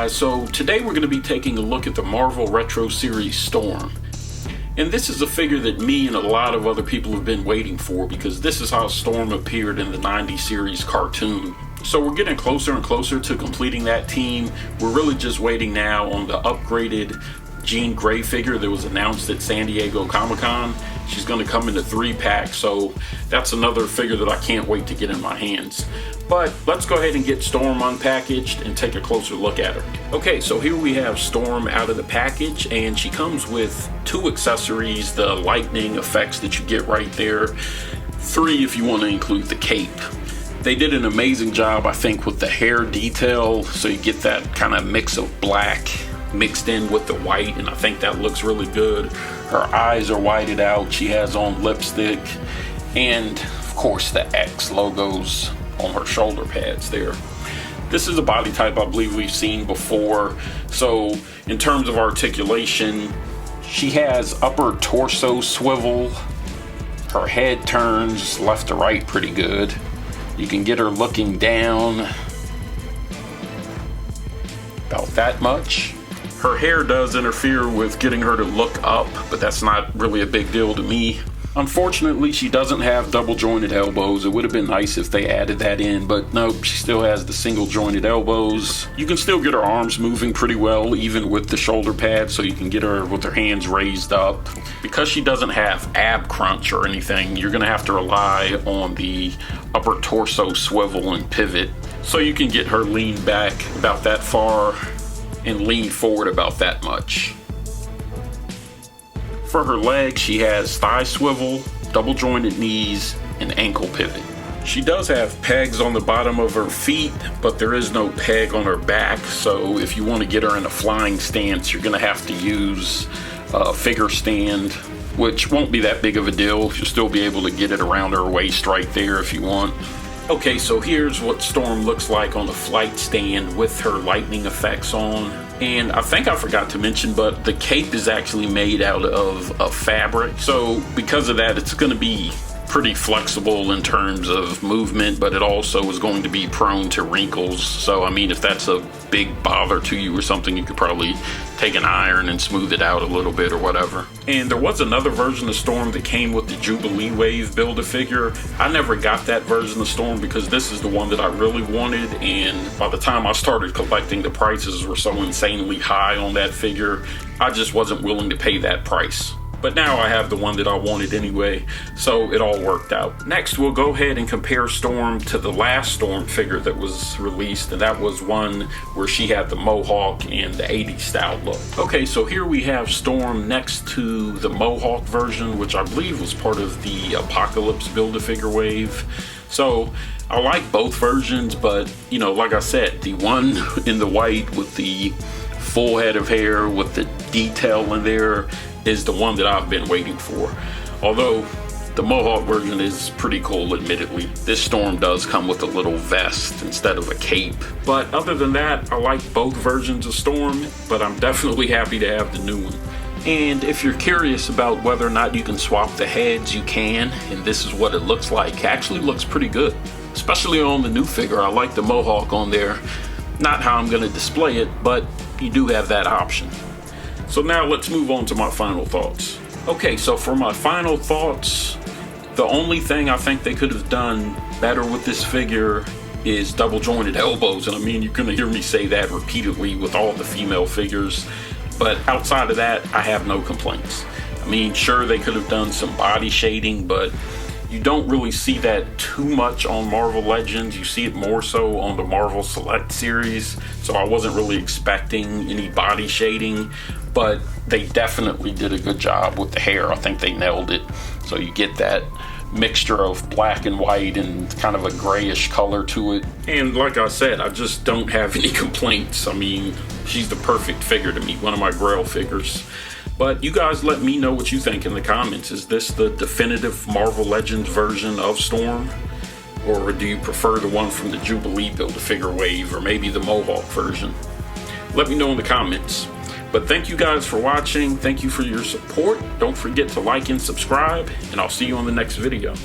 guys, so today we're going to be taking a look at the Marvel Retro Series Storm. And this is a figure that me and a lot of other people have been waiting for, because this is how Storm appeared in the 90s series cartoon. So we're getting closer and closer to completing that team. We're really just waiting now on the upgraded Jean Grey figure that was announced at San Diego Comic-Con. She's going to come in a 3-pack, so that's another figure that I can't wait to get in my hands. But let's go ahead and get Storm unpackaged and take a closer look at her. Okay, so here we have Storm out of the package, and she comes with 2 accessories, the lightning effects that you get right there, 3 if you want to include the cape. They did an amazing job, I think, with the hair detail, so you get that kind of mix of black mixed in with the white, and I think that looks really good. Her eyes are whited out, she has on lipstick, and of course the X logos on her shoulder pads there. This is a body type I believe we've seen before, so in terms of articulation, she has upper torso swivel, her head turns left to right pretty good. You can get her looking down about that much. Her hair does interfere with getting her to look up, but that's not really a big deal to me. Unfortunately, she doesn't have double jointed elbows. It would have been nice if they added that in, but nope, she still has the single jointed elbows. You can still get her arms moving pretty well, even with the shoulder pads, so you can get her with her hands raised up. Because she doesn't have ab crunch or anything, you're gonna have to rely on the upper torso swivel and pivot, so you can get her leaned back about that far and lean forward about that much. For her legs, she has thigh swivel, double jointed knees, and ankle pivot. She does have pegs on the bottom of her feet, but there is no peg on her back, so if you want to get her in a flying stance, you're going to have to use a figure stand, which won't be that big of a deal. You'll still be able to get it around her waist right there if you want. Okay, so here's what Storm looks like on the flight stand with her lightning effects on. And I think I forgot to mention, but the cape is actually made out of a fabric. So because of that, it's going to be pretty flexible in terms of movement, but it also is going to be prone to wrinkles. So I mean, if that's a big bother to you or something, you could probably take an iron and smooth it out a little bit or whatever. And there was another version of Storm that came with the Jubilee Wave Build-A-Figure. I never got that version of Storm because this is the one that I really wanted, and by the time I started collecting, the prices were so insanely high on that figure, I just wasn't willing to pay that price. But now I have the one that I wanted anyway, so it all worked out. Next, we'll go ahead and compare Storm to the last Storm figure that was released, and that was one where she had the mohawk and the 80s style look. Okay, so here we have Storm next to the mohawk version, which I believe was part of the Apocalypse Build-A-Figure wave. So I like both versions, but you know, like I said, the one in the white with the full head of hair with the detail in there is the one that I've been waiting for. Although the mohawk version is pretty cool, admittedly. This Storm does come with a little vest instead of a cape. But other than that, I like both versions of Storm, but I'm definitely happy to have the new one. And if you're curious about whether or not you can swap the heads, you can, and this is what it looks like. It actually looks pretty good, especially on the new figure. I like the mohawk on there. Not how I'm going to display it, but you do have that option. So now let's move on to my final thoughts. Okay, so for my final thoughts, the only thing I think they could have done better with this figure is double jointed elbows. And I mean, you're gonna hear me say that repeatedly with all the female figures, but outside of that, I have no complaints. I mean, sure, they could have done some body shading, but you don't really see that too much on Marvel Legends. You see it more so on the Marvel Select series, so I wasn't really expecting any body shading, but they definitely did a good job with the hair. I think they nailed it. So you get that mixture of black and white and kind of a grayish color to it. And like I said, I just don't have any complaints. I mean, she's the perfect figure to me, one of my Grail figures. But you guys let me know what you think in the comments. Is this the definitive Marvel Legends version of Storm? Or do you prefer the one from the Jubilee Build-A-Figure wave, or maybe the Mohawk version? Let me know in the comments. But thank you guys for watching. Thank you for your support. Don't forget to like and subscribe, and I'll see you on the next video.